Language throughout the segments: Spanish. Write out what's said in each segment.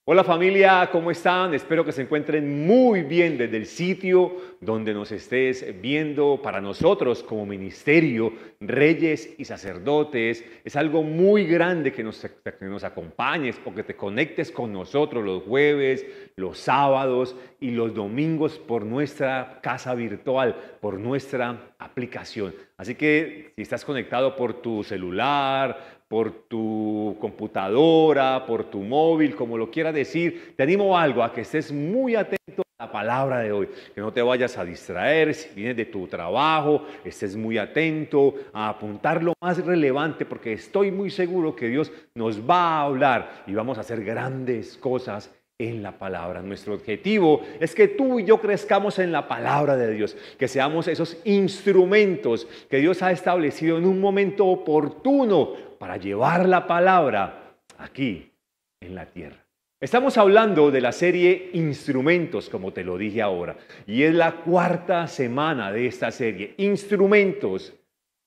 Hola familia, ¿cómo están? Espero que se encuentren muy bien desde el sitio donde nos estés viendo. Para nosotros como ministerio, reyes y sacerdotes, es algo muy grande que nos acompañes o que te conectes con nosotros los jueves, los sábados y los domingos por nuestra casa virtual, por nuestra aplicación. Así que si estás conectado por tu celular, por tu computadora, por tu móvil, como lo quieras decir, te animo a que estés muy atento a la palabra de hoy, que no te vayas a distraer, si vienes de tu trabajo, estés muy atento a apuntar lo más relevante, porque estoy muy seguro que Dios nos va a hablar y vamos a hacer grandes cosas en la palabra. Nuestro objetivo es que tú y yo crezcamos en la palabra de Dios, que seamos esos instrumentos que Dios ha establecido en un momento oportuno para llevar la palabra aquí en la tierra. Estamos hablando de la serie Instrumentos, como te lo dije ahora, y es la cuarta semana de esta serie, Instrumentos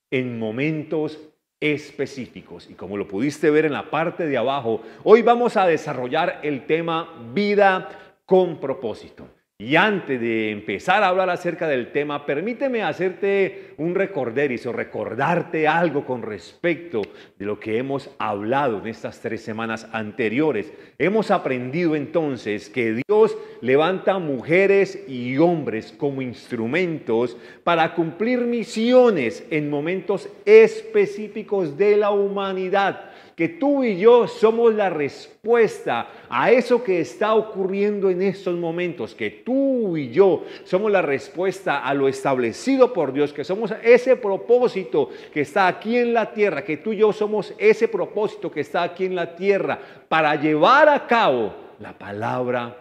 en momentos específicos. Y como lo pudiste ver en la parte de abajo, hoy vamos a desarrollar el tema vida con propósito. Y antes de empezar a hablar acerca del tema, permíteme hacerte un recorderis o recordarte algo con respecto de lo que hemos hablado en estas 3 semanas anteriores. Hemos aprendido entonces que Dios levanta mujeres y hombres como instrumentos para cumplir misiones en momentos específicos de la humanidad. Que tú y yo somos la respuesta a eso que está ocurriendo en estos momentos, que tú y yo somos la respuesta a lo establecido por Dios, que somos ese propósito que está aquí en la tierra, que tú y yo somos ese propósito que está aquí en la tierra para llevar a cabo la palabra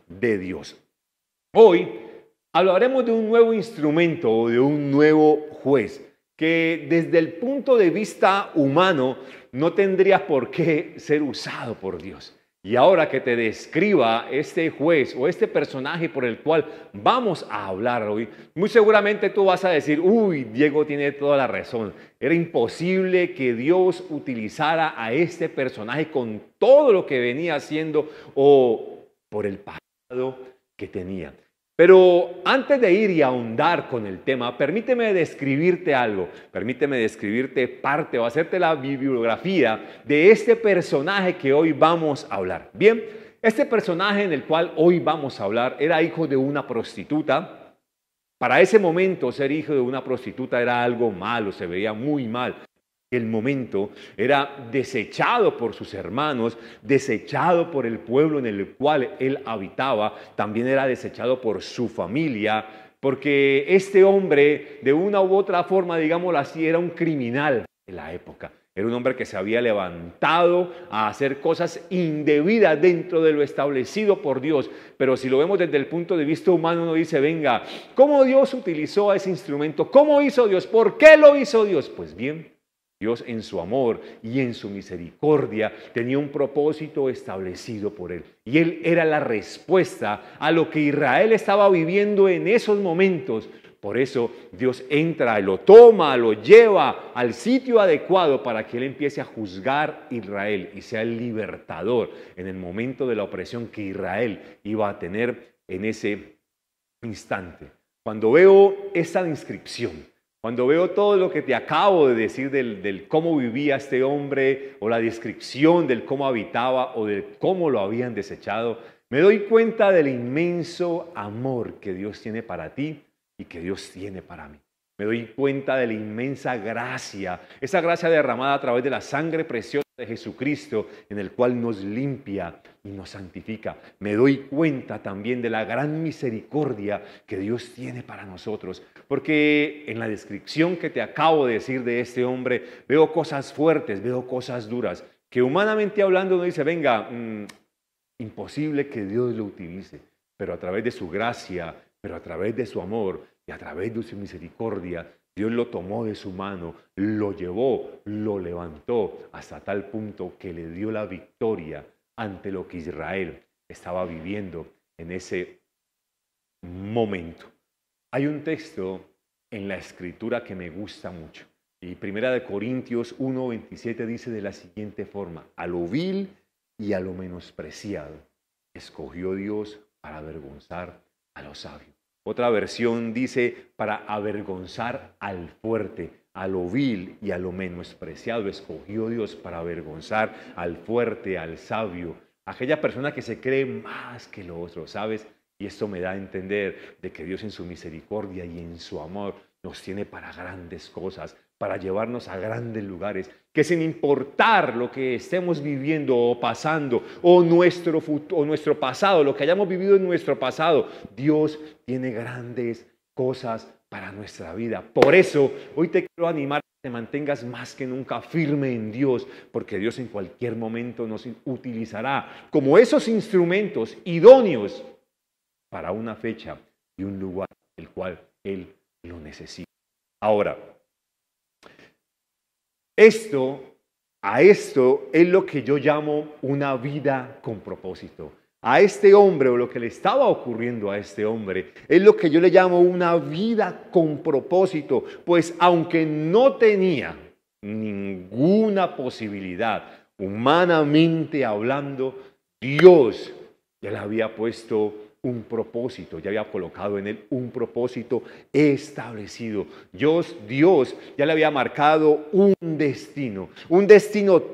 de Dios. Hoy hablaremos de un nuevo instrumento o de un nuevo juez que desde el punto de vista humano no tendría por qué ser usado por Dios. Y ahora que te describa este juez o este personaje por el cual vamos a hablar hoy, muy seguramente tú vas a decir, uy, Diego tiene toda la razón. Era imposible que Dios utilizara a este personaje con todo lo que venía haciendo o por el pasado que tenía. Pero antes de ir y ahondar con el tema, permíteme describirte algo, permíteme describirte parte o hacerte la bibliografía de este personaje que hoy vamos a hablar. Bien, este personaje en el cual hoy vamos a hablar era hijo de una prostituta. Para ese momento ser hijo de una prostituta era algo malo, se veía muy mal. El momento era desechado por sus hermanos, desechado por el pueblo en el cual él habitaba, también era desechado por su familia, porque este hombre, de una u otra forma, digámoslo así, era un criminal de la época. Era un hombre que se había levantado a hacer cosas indebidas dentro de lo establecido por Dios. Pero si lo vemos desde el punto de vista humano, uno dice, venga, ¿cómo Dios utilizó a ese instrumento? ¿Cómo hizo Dios? ¿Por qué lo hizo Dios? Pues bien, Dios en su amor y en su misericordia tenía un propósito establecido por él. Y él era la respuesta a lo que Israel estaba viviendo en esos momentos. Por eso Dios entra, lo toma, lo lleva al sitio adecuado para que él empiece a juzgar a Israel y sea el libertador en el momento de la opresión que Israel iba a tener en ese instante. Cuando veo esta inscripción, cuando veo todo lo que te acabo de decir del cómo vivía este hombre o la descripción del cómo habitaba o de cómo lo habían desechado, me doy cuenta del inmenso amor que Dios tiene para ti y que Dios tiene para mí. Me doy cuenta de la inmensa gracia, esa gracia derramada a través de la sangre preciosa de Jesucristo, en el cual nos limpia y nos santifica. Me doy cuenta también de la gran misericordia que Dios tiene para nosotros, porque en la descripción que te acabo de decir de este hombre, veo cosas fuertes, veo cosas duras, que humanamente hablando uno dice, venga, imposible que Dios lo utilice, pero a través de su gracia, pero a través de su amor y a través de su misericordia, Dios lo tomó de su mano, lo llevó, lo levantó hasta tal punto que le dio la victoria ante lo que Israel estaba viviendo en ese momento. Hay un texto en la Escritura que me gusta mucho. Y 1 Corintios 1:27 dice de la siguiente forma: a lo vil y a lo menospreciado, escogió Dios para avergonzar a los sabios. Otra versión dice para avergonzar al fuerte, a lo vil y a lo menospreciado. Escogió Dios para avergonzar al fuerte, al sabio, aquella persona que se cree más que lo otro, ¿sabes? Y esto me da a entender de que Dios en su misericordia y en su amor nos tiene para grandes cosas, para llevarnos a grandes lugares, que sin importar lo que estemos viviendo o pasando, o nuestro futuro, o nuestro pasado, lo que hayamos vivido en nuestro pasado, Dios tiene grandes cosas para nuestra vida. Por eso, hoy te quiero animar a que te mantengas más que nunca firme en Dios, porque Dios en cualquier momento nos utilizará como esos instrumentos idóneos para una fecha y un lugar el cual Él lo necesita. Ahora, a esto es lo que yo llamo una vida con propósito. A este hombre, o lo que le estaba ocurriendo a este hombre, es lo que yo le llamo una vida con propósito, pues aunque no tenía ninguna posibilidad, humanamente hablando, Dios ya le había puesto un propósito, ya había colocado en él un propósito establecido. Dios ya le había marcado un destino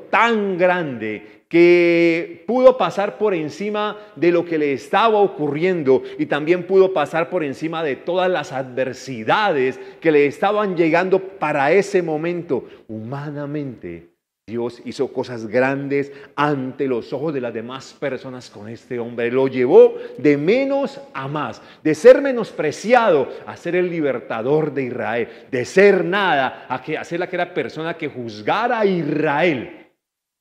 tan grande que pudo pasar por encima de lo que le estaba ocurriendo y también pudo pasar por encima de todas las adversidades que le estaban llegando para ese momento. Humanamente, Dios hizo cosas grandes ante los ojos de las demás personas con este hombre. Lo llevó de menos a más, de ser menospreciado a ser el libertador de Israel, de ser nada a ser aquella persona que juzgara a Israel.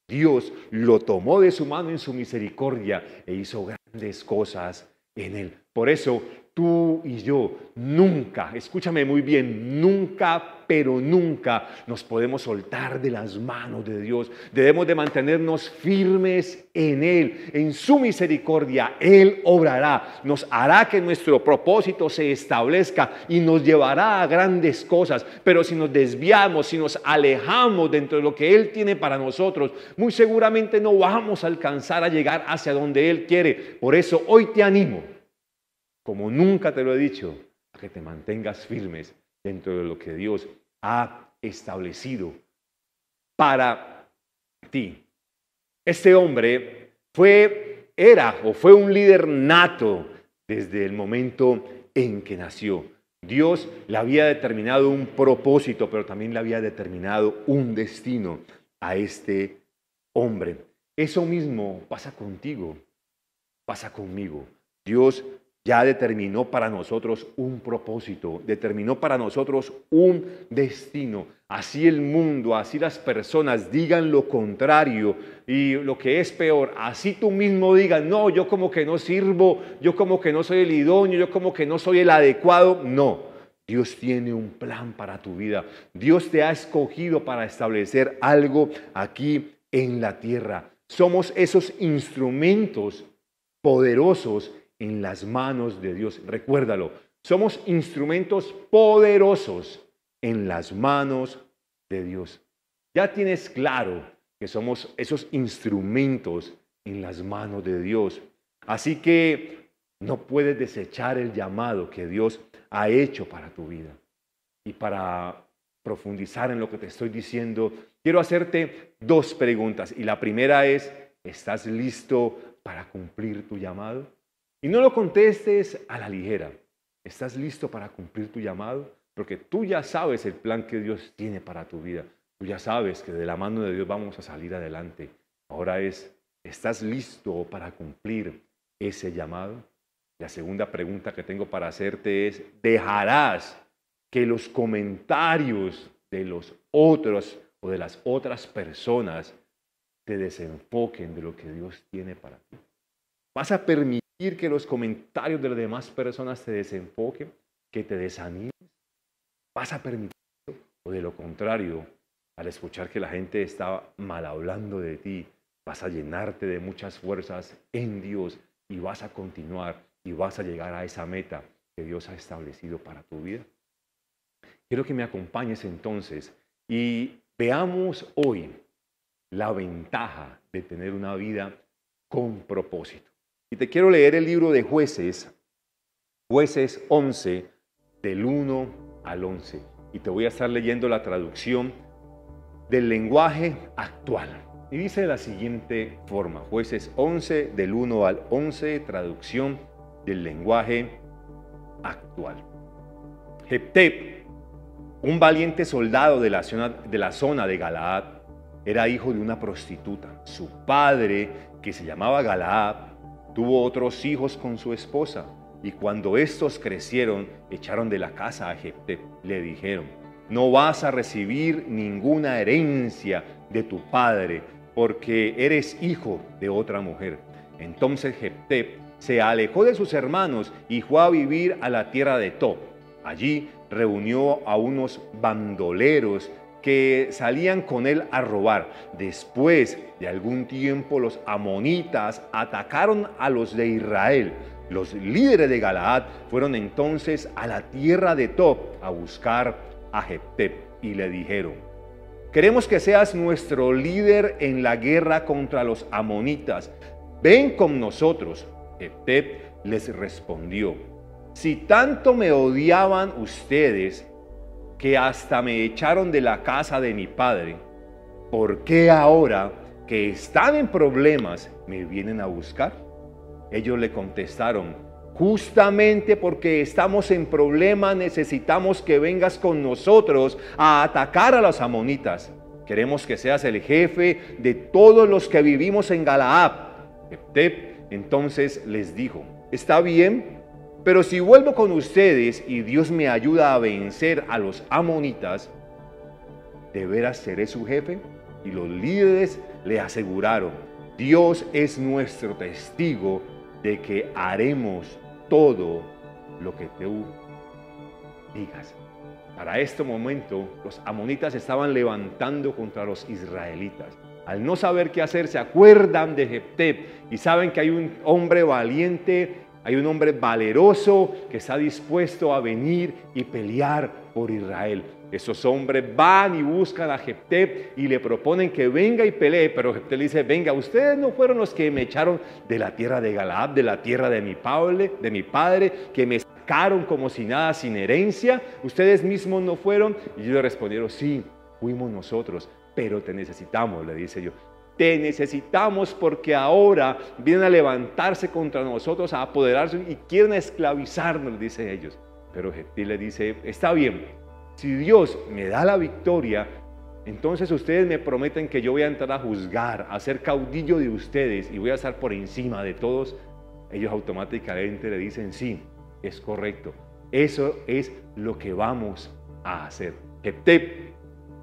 Dios lo tomó de su mano en su misericordia e hizo grandes cosas en él. Por eso tú y yo nunca, escúchame muy bien, nunca, pero nunca nos podemos soltar de las manos de Dios. Debemos de mantenernos firmes en Él, en su misericordia. Él obrará, nos hará que nuestro propósito se establezca y nos llevará a grandes cosas. Pero si nos desviamos, si nos alejamos dentro de lo que Él tiene para nosotros, muy seguramente no vamos a alcanzar a llegar hacia donde Él quiere. Por eso hoy te animo, como nunca te lo he dicho, a que te mantengas firmes dentro de lo que Dios ha establecido para ti. Este hombre fue un líder nato desde el momento en que nació. Dios le había determinado un propósito, pero también le había determinado un destino a este hombre. Eso mismo pasa contigo, pasa conmigo. Dios ya determinó para nosotros un propósito, determinó para nosotros un destino. Así el mundo, así las personas digan lo contrario y lo que es peor, así tú mismo digas, no, yo como que no sirvo, yo como que no soy el idóneo, yo como que no soy el adecuado. No, Dios tiene un plan para tu vida. Dios te ha escogido para establecer algo aquí en la tierra. Somos esos instrumentos poderosos en las manos de Dios. Recuérdalo, somos instrumentos poderosos en las manos de Dios. Ya tienes claro que somos esos instrumentos en las manos de Dios. Así que no puedes desechar el llamado que Dios ha hecho para tu vida. Y para profundizar en lo que te estoy diciendo, quiero hacerte dos preguntas. Y la primera es, ¿estás listo para cumplir tu llamado? Y no lo contestes a la ligera. ¿Estás listo para cumplir tu llamado? Porque tú ya sabes el plan que Dios tiene para tu vida. Tú ya sabes que de la mano de Dios vamos a salir adelante. Ahora ¿estás listo para cumplir ese llamado? La segunda pregunta que tengo para hacerte es, ¿dejarás que los comentarios de los otros o de las otras personas te desenfoquen de lo que Dios tiene para ti? ¿Vas a permitir que los comentarios de las demás personas te desenfoquen, que te desanimes? ¿Vas a permitirlo? O de lo contrario, al escuchar que la gente está mal hablando de ti, vas a llenarte de muchas fuerzas en Dios y vas a continuar y vas a llegar a esa meta que Dios ha establecido para tu vida. Quiero que me acompañes entonces y veamos hoy la ventaja de tener una vida con propósito. Y te quiero leer el libro de Jueces, Jueces 11, del 1 al 11. Y te voy a estar leyendo la traducción del lenguaje actual. Y dice de la siguiente forma, Jueces 11, del 1 al 11, traducción del lenguaje actual. Jefté, un valiente soldado de la zona de Galaad, era hijo de una prostituta. Su padre, que se llamaba Galaad, tuvo otros hijos con su esposa, y cuando estos crecieron, echaron de la casa a Jefté. Le dijeron: no vas a recibir ninguna herencia de tu padre, porque eres hijo de otra mujer. Entonces Jefté se alejó de sus hermanos y fue a vivir a la tierra de Tob. Allí reunió a unos bandoleros que salían con él a robar. Después de algún tiempo, los amonitas atacaron a los de Israel. Los líderes de Galaad fueron entonces a la tierra de Tob a buscar a Jefté y le dijeron: queremos que seas nuestro líder en la guerra contra los amonitas. Ven con nosotros. Jefté les respondió: si tanto me odiaban ustedes, que hasta me echaron de la casa de mi padre, ¿por qué ahora que están en problemas me vienen a buscar? Ellos le contestaron: justamente porque estamos en problemas necesitamos que vengas con nosotros a atacar a los amonitas. Queremos que seas el jefe de todos los que vivimos en Galaad. Jefté entonces les dijo: está bien, pero si vuelvo con ustedes y Dios me ayuda a vencer a los amonitas, ¿de veras seré su jefe? Y los líderes le aseguraron: Dios es nuestro testigo de que haremos todo lo que tú digas. Para este momento, los amonitas estaban levantando contra los israelitas. Al no saber qué hacer, se acuerdan de Jefté y saben que hay un hombre valiente, hay un hombre valeroso que está dispuesto a venir y pelear por Israel. Esos hombres van y buscan a Jefté y le proponen que venga y pelee, pero Jefté le dice: venga, ustedes no fueron los que me echaron de la tierra de Galaad, de la tierra de mi padre, que me sacaron como si nada, sin herencia. Ustedes mismos no fueron. Y ellos le respondieron: sí, fuimos nosotros, pero te necesitamos, le dice yo. Te necesitamos porque ahora vienen a levantarse contra nosotros, a apoderarse y quieren esclavizarnos, dicen ellos. Pero Jefté le dice: está bien, si Dios me da la victoria, entonces ustedes me prometen que yo voy a entrar a juzgar, a ser caudillo de ustedes y voy a estar por encima de todos. Ellos automáticamente le dicen: sí, es correcto, eso es lo que vamos a hacer. Jefté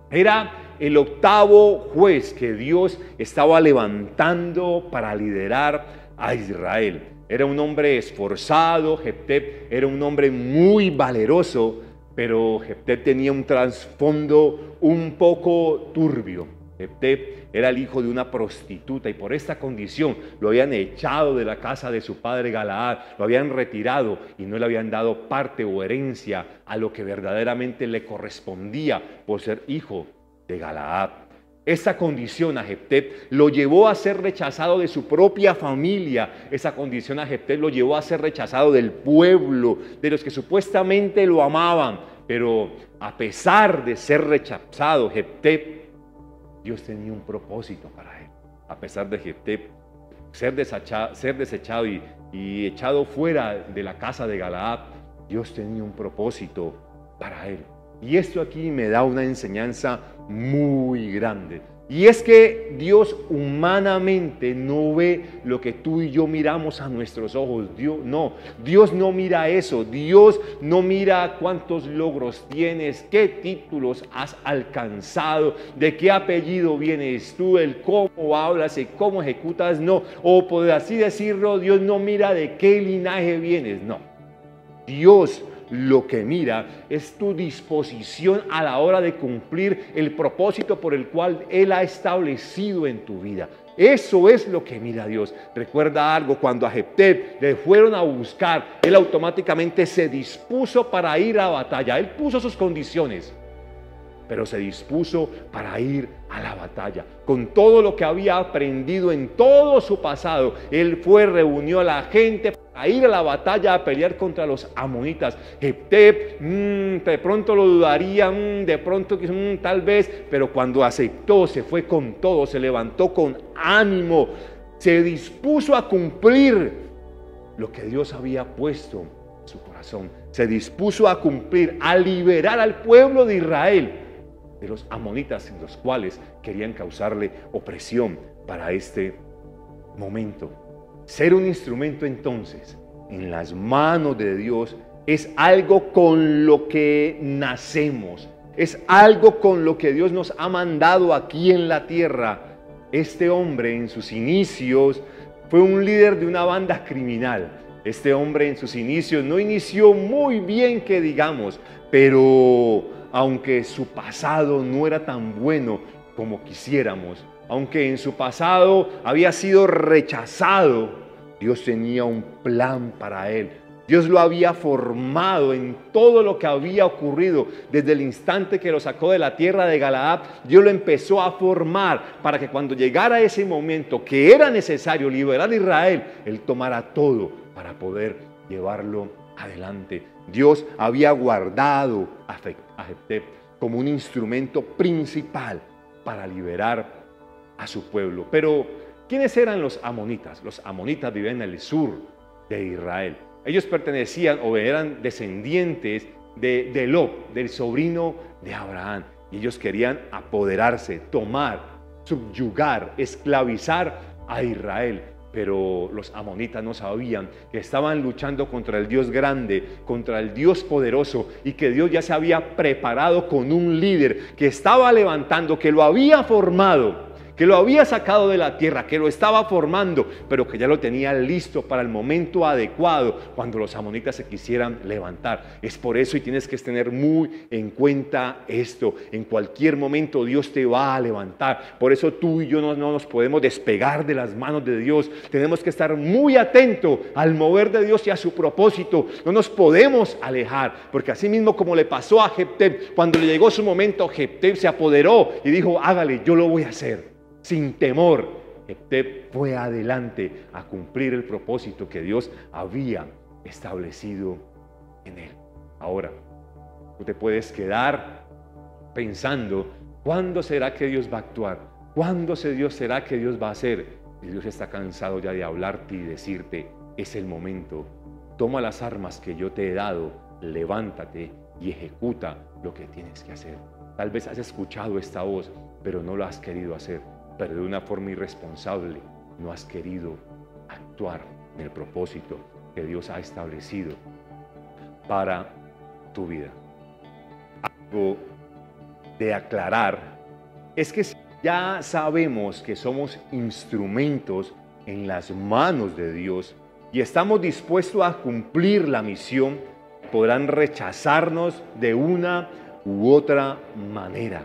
era el octavo juez que Dios estaba levantando para liderar a Israel. Era un hombre esforzado. Jefté era un hombre muy valeroso, pero Jefté tenía un trasfondo un poco turbio. Jefté era el hijo de una prostituta y por esta condición lo habían echado de la casa de su padre Galaad, lo habían retirado y no le habían dado parte o herencia a lo que verdaderamente le correspondía por ser hijo de Galaad. Esa condición a Jefté lo llevó a ser rechazado de su propia familia. Esa condición a Jefté lo llevó a ser rechazado del pueblo, de los que supuestamente lo amaban. Pero a pesar de ser rechazado, Jefté, Dios tenía un propósito para él. A pesar de Jefté ser desechado y echado fuera de la casa de Galaad, Dios tenía un propósito para él. Y esto aquí me da una enseñanza muy grande. Y es que Dios humanamente no ve lo que tú y yo miramos a nuestros ojos. Dios no mira eso. Dios no mira cuántos logros tienes, qué títulos has alcanzado, de qué apellido vienes tú, el cómo hablas y cómo ejecutas. No, o por así decirlo, Dios no mira de qué linaje vienes. No, Dios lo que mira es tu disposición a la hora de cumplir el propósito por el cual Él ha establecido en tu vida. Eso es lo que mira Dios. Recuerda algo: cuando a Jefté le fueron a buscar, él automáticamente se dispuso para ir a batalla. Él puso sus condiciones. pero se dispuso para ir a la batalla. Con todo lo que había aprendido en todo su pasado, él reunió a la gente para ir a la batalla a pelear contra los amonitas. Jefté, de pronto lo dudaría, de pronto tal vez, pero cuando aceptó, se fue con todo, se levantó con ánimo, se dispuso a cumplir lo que Dios había puesto en su corazón. Se dispuso a cumplir, a liberar al pueblo de Israel de los amonitas, los cuales querían causarle opresión para este momento. Ser un instrumento entonces en las manos de Dios es algo con lo que nacemos, es algo con lo que Dios nos ha mandado aquí en la tierra. Este hombre en sus inicios fue un líder de una banda criminal. Este hombre en sus inicios no inició muy bien, que digamos, pero aunque su pasado no era tan bueno como quisiéramos, aunque en su pasado había sido rechazado, Dios tenía un plan para él. Dios lo había formado en todo lo que había ocurrido. Desde el instante que lo sacó de la tierra de Galaad, Dios lo empezó a formar para que cuando llegara ese momento que era necesario liberar a Israel, Él tomara todo para poder llevarlo adelante. Dios había guardado a Jefté como un instrumento principal para liberar a su pueblo. Pero, ¿quiénes eran los amonitas? Los amonitas vivían en el sur de Israel. Ellos pertenecían o eran descendientes de Lot, del sobrino de Abraham. Y ellos querían apoderarse, tomar, subyugar, esclavizar a Israel. Pero los amonitas no sabían que estaban luchando contra el Dios grande, contra el Dios poderoso, y que Dios ya se había preparado con un líder que estaba levantando, que lo había formado, que lo había sacado de la tierra, que lo estaba formando, pero que ya lo tenía listo para el momento adecuado cuando los amonitas se quisieran levantar. Es por eso, y tienes que tener muy en cuenta esto, en cualquier momento Dios te va a levantar. Por eso tú y yo no nos podemos despegar de las manos de Dios. Tenemos que estar muy atentos al mover de Dios y a su propósito. No nos podemos alejar, porque así mismo como le pasó a Jefté, cuando le llegó su momento, Jefté se apoderó y dijo: hágale, yo lo voy a hacer. Sin temor, Jefté fue adelante a cumplir el propósito que Dios había establecido en él. Ahora, tú te puedes quedar pensando: ¿cuándo será que Dios va a actuar? ¿Cuándo será que Dios va a hacer? Y Dios está cansado ya de hablarte y decirte: es el momento. Toma las armas que yo te he dado, levántate y ejecuta lo que tienes que hacer. Tal vez has escuchado esta voz, pero no lo has querido hacer. Pero de una forma irresponsable no has querido actuar en el propósito que Dios ha establecido para tu vida. Algo de aclarar es que si ya sabemos que somos instrumentos en las manos de Dios y estamos dispuestos a cumplir la misión, podrán rechazarnos de una u otra manera.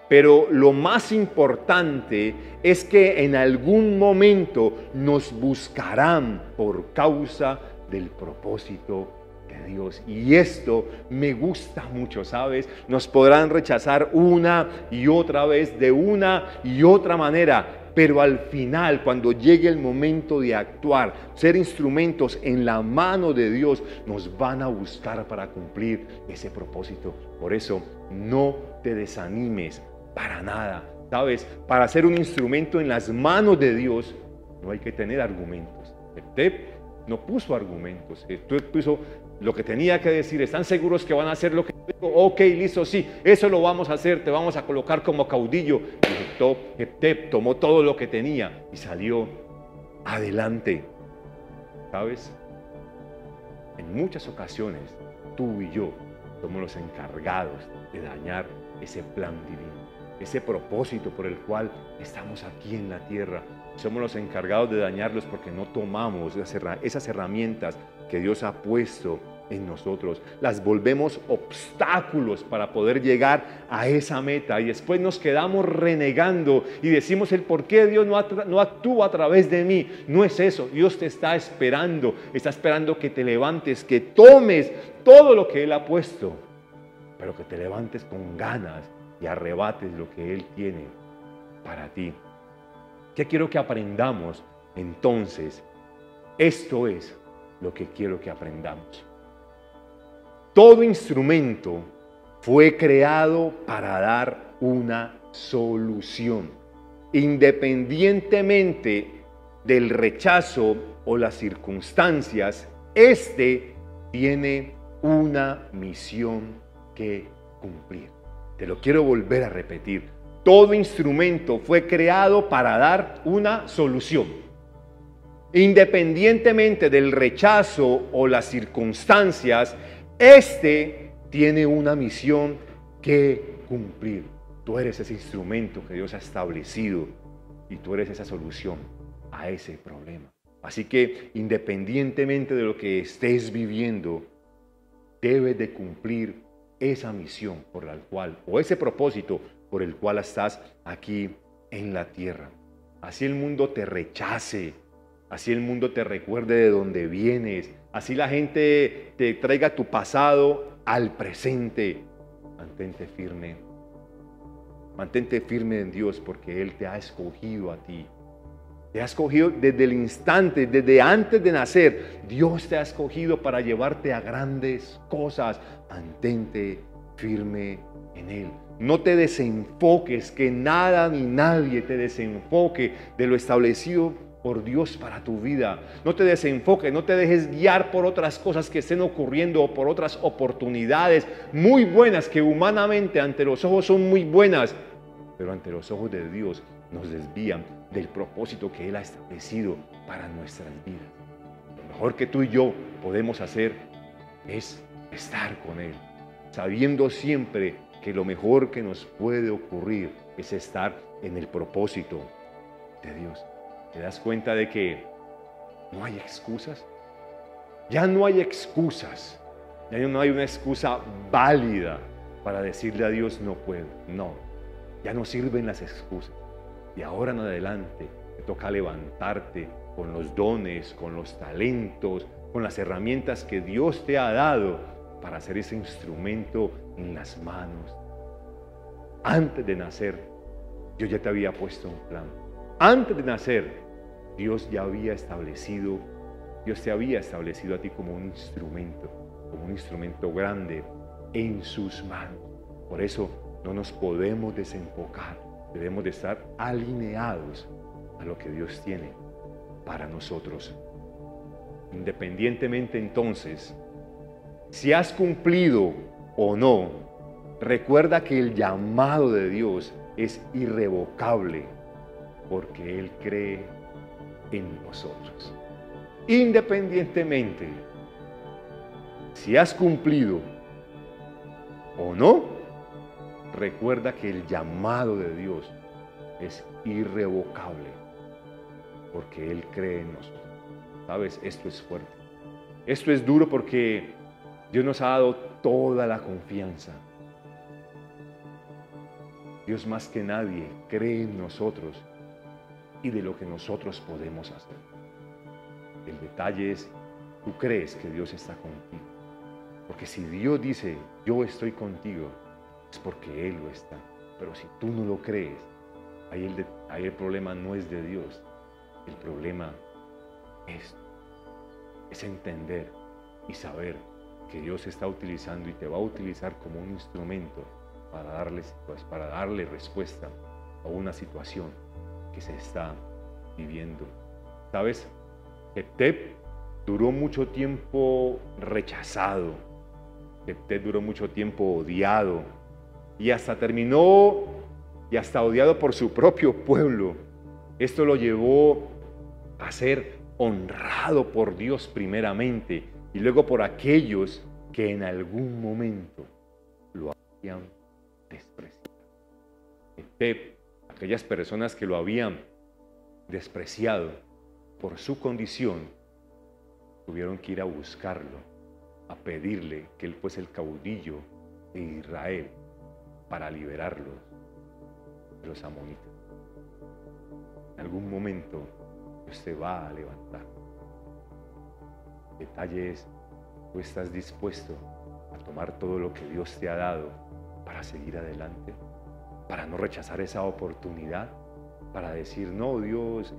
Pero lo más importante es que en algún momento nos buscarán por causa del propósito de Dios. Y esto me gusta mucho, ¿sabes? Nos podrán rechazar una y otra vez, de una y otra manera. Pero al final, cuando llegue el momento de actuar, ser instrumentos en la mano de Dios, nos van a buscar para cumplir ese propósito. Por eso, no te desanimes para nada. ¿Sabes? Para ser un instrumento en las manos de Dios, no hay que tener argumentos. Jefté no puso argumentos. Jefté puso lo que tenía que decir. ¿Están seguros que van a hacer lo que digo? Ok, listo, sí, eso lo vamos a hacer. Te vamos a colocar como caudillo. Y Jefté tomó todo lo que tenía y salió adelante. ¿Sabes? En muchas ocasiones, tú y yo somos los encargados de dañar ese plan divino, ese propósito por el cual estamos aquí en la tierra. Somos los encargados de dañarlos porque no tomamos esas herramientas que Dios ha puesto en nosotros. Las volvemos obstáculos para poder llegar a esa meta, y después nos quedamos renegando y decimos: el por qué Dios no actúa a través de mí. No es eso. Dios te está esperando que te levantes, que tomes todo lo que Él ha puesto pero que te levantes con ganas y arrebates lo que Él tiene para ti. ¿Qué quiero que aprendamos? Entonces, esto es lo que quiero que aprendamos. Todo instrumento fue creado para dar una solución, independientemente del rechazo o las circunstancias. Este tiene una misión que cumplir. Te lo quiero volver a repetir. Todo instrumento fue creado para dar una solución, independientemente del rechazo o las circunstancias. Este tiene una misión que cumplir. Tú eres ese instrumento que Dios ha establecido y tú eres esa solución a ese problema. Así que independientemente de lo que estés viviendo, debes de cumplir esa misión por la cual, o ese propósito por el cual estás aquí en la tierra. Así el mundo te rechace, así el mundo te recuerde de dónde vienes, así la gente te traiga tu pasado al presente. Mantente firme en Dios, porque Él te ha escogido a ti. Te ha escogido desde el instante, desde antes de nacer. Dios te ha escogido para llevarte a grandes cosas. Mantente firme en Él. No te desenfoques, que nada ni nadie te desenfoque de lo establecido por Dios para tu vida. No te desenfoques, no te dejes guiar por otras cosas que estén ocurriendo o por otras oportunidades muy buenas que humanamente ante los ojos son muy buenas, pero ante los ojos de Dios nos desvían del propósito que Él ha establecido para nuestras vidas. Lo mejor que tú y yo podemos hacer es estar con Él, sabiendo siempre que lo mejor que nos puede ocurrir es estar en el propósito de Dios. ¿Te das cuenta de que no hay excusas? Ya no hay excusas. Ya no hay una excusa válida para decirle a Dios no puedo. No, ya no sirven las excusas. Y ahora en adelante te toca levantarte con los dones, con los talentos, con las herramientas que Dios te ha dado para hacer ese instrumento en las manos. Antes de nacer, Dios ya te había puesto un plan. Antes de nacer, Dios te había establecido a ti como un instrumento grande en sus manos. Por eso no nos podemos desenfocar. Debemos de estar alineados a lo que Dios tiene para nosotros. Independientemente entonces, si has cumplido o no, recuerda que el llamado de Dios es irrevocable porque Él cree en nosotros. Independientemente si has cumplido o no, recuerda que el llamado de Dios es irrevocable porque Él cree en nosotros. ¿Sabes? Esto es fuerte. Esto es duro porque Dios nos ha dado toda la confianza. Dios más que nadie cree en nosotros y de lo que nosotros podemos hacer. El detalle es, tú crees que Dios está contigo. Porque si Dios dice, yo estoy contigo, es porque Él lo está. Pero si tú no lo crees, ahí el problema no es de Dios. El problema es entender y saber que Dios se está utilizando y te va a utilizar como un instrumento para darle respuesta a una situación que se está viviendo. ¿Sabes? Jefté duró mucho tiempo rechazado. Jefté duró mucho tiempo odiado y hasta odiado por su propio pueblo. Esto lo llevó a ser honrado por Dios primeramente y luego por aquellos que en algún momento lo habían despreciado. Aquellas personas que lo habían despreciado por su condición, tuvieron que ir a buscarlo, a pedirle que él fuese el caudillo de Israel para liberarlos de los amonitas. En algún momento Dios te va a levantar. El detalle es, tú estás dispuesto a tomar tomar todo lo que Dios te ha dado para seguir adelante, para no rechazar esa oportunidad, para decir, no, Dios,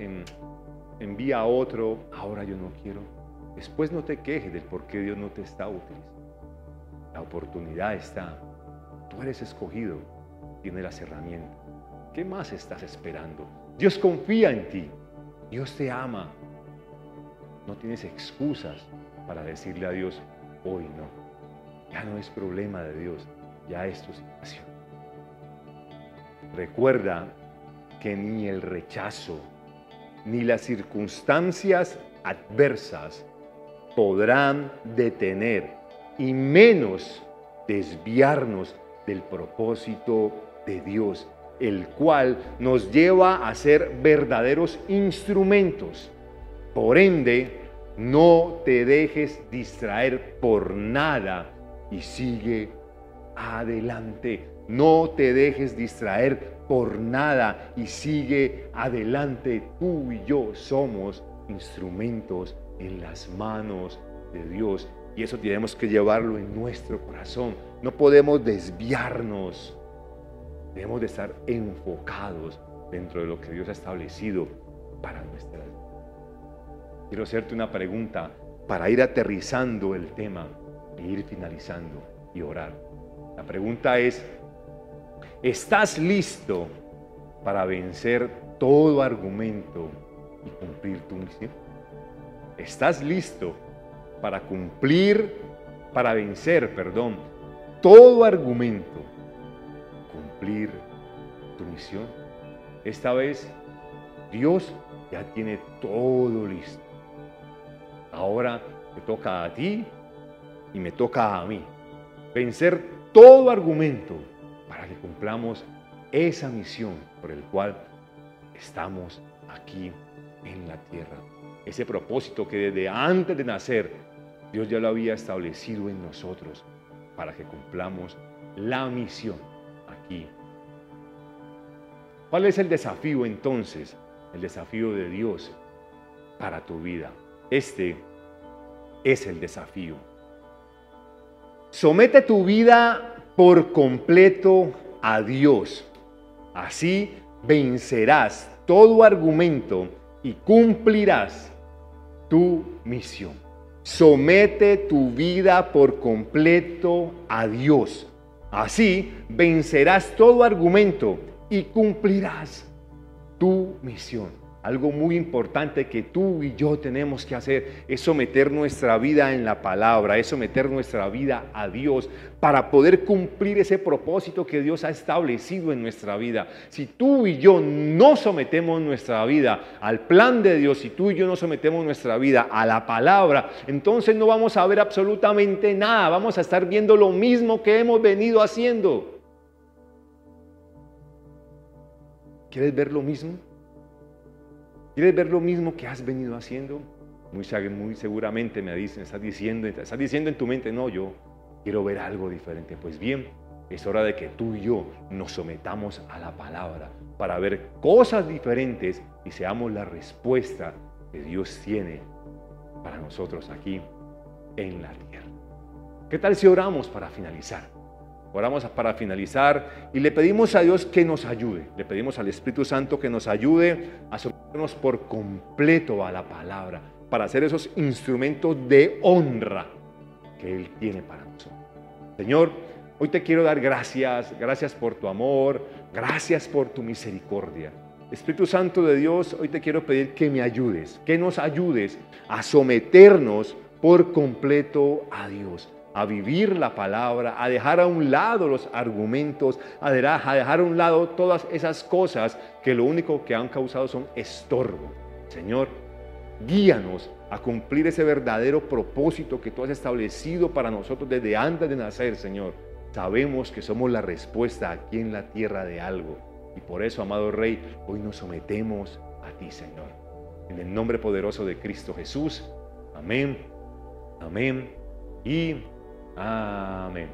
envía a otro, ahora yo no quiero. Después no te quejes del por qué Dios no te está utilizando. La oportunidad está, tú eres escogido, tienes las herramientas. ¿Qué más estás esperando? Dios confía en ti, Dios te ama. No tienes excusas para decirle a Dios, hoy no. Ya no es problema de Dios, ya es tu situación. Recuerda que ni el rechazo, ni las circunstancias adversas podrán detener y menos desviarnos del propósito de Dios, el cual nos lleva a ser verdaderos instrumentos. Por ende, no te dejes distraer por nada y sigue adelante. No te dejes distraer por nada y sigue adelante. Tú y yo somos instrumentos en las manos de Dios y eso tenemos que llevarlo en nuestro corazón. No podemos desviarnos. Debemos de estar enfocados dentro de lo que Dios ha establecido para nuestras vidas. Quiero hacerte una pregunta para ir aterrizando el tema e ir finalizando y orar. La pregunta es, ¿estás listo para vencer todo argumento y cumplir tu misión? ¿Estás listo para vencer todo argumento, cumplir tu misión? Esta vez Dios ya tiene todo listo. Ahora te toca a ti y me toca a mí vencer todo argumento para que cumplamos esa misión por el cual estamos aquí en la tierra. Ese propósito que desde antes de nacer Dios ya lo había establecido en nosotros para que cumplamos la misión aquí. ¿Cuál es el desafío entonces? El desafío de Dios para tu vida. Este es el desafío. Somete tu vida por completo a Dios. Así vencerás todo argumento y cumplirás tu misión. Somete tu vida por completo a Dios. Así vencerás todo argumento y cumplirás tu misión. Algo muy importante que tú y yo tenemos que hacer es someter nuestra vida en la palabra, es someter nuestra vida a Dios para poder cumplir ese propósito que Dios ha establecido en nuestra vida. Si tú y yo no sometemos nuestra vida al plan de Dios, si tú y yo no sometemos nuestra vida a la palabra, entonces no vamos a ver absolutamente nada, vamos a estar viendo lo mismo que hemos venido haciendo. ¿Quieres ver lo mismo? ¿Quieres ver lo mismo que has venido haciendo? Muy seguramente me dicen, estás diciendo en tu mente, no, yo quiero ver algo diferente. Pues bien, es hora de que tú y yo nos sometamos a la palabra para ver cosas diferentes y seamos la respuesta que Dios tiene para nosotros aquí en la tierra. ¿Qué tal si oramos para finalizar? Oramos para finalizar y le pedimos a Dios que nos ayude. Le pedimos al Espíritu Santo que nos ayude a someternos por completo a la palabra, para ser esos instrumentos de honra que Él tiene para nosotros. Señor, hoy te quiero dar gracias por tu amor, gracias por tu misericordia. Espíritu Santo de Dios, hoy te quiero pedir que me ayudes, que nos ayudes a someternos por completo a Dios, a vivir la palabra, a dejar a un lado los argumentos, a dejar a un lado todas esas cosas que lo único que han causado son estorbo. Señor, guíanos a cumplir ese verdadero propósito que tú has establecido para nosotros desde antes de nacer, Señor. Sabemos que somos la respuesta aquí en la tierra de algo y por eso, amado Rey, hoy nos sometemos a ti, Señor. En el nombre poderoso de Cristo Jesús. Amén, amén y amén.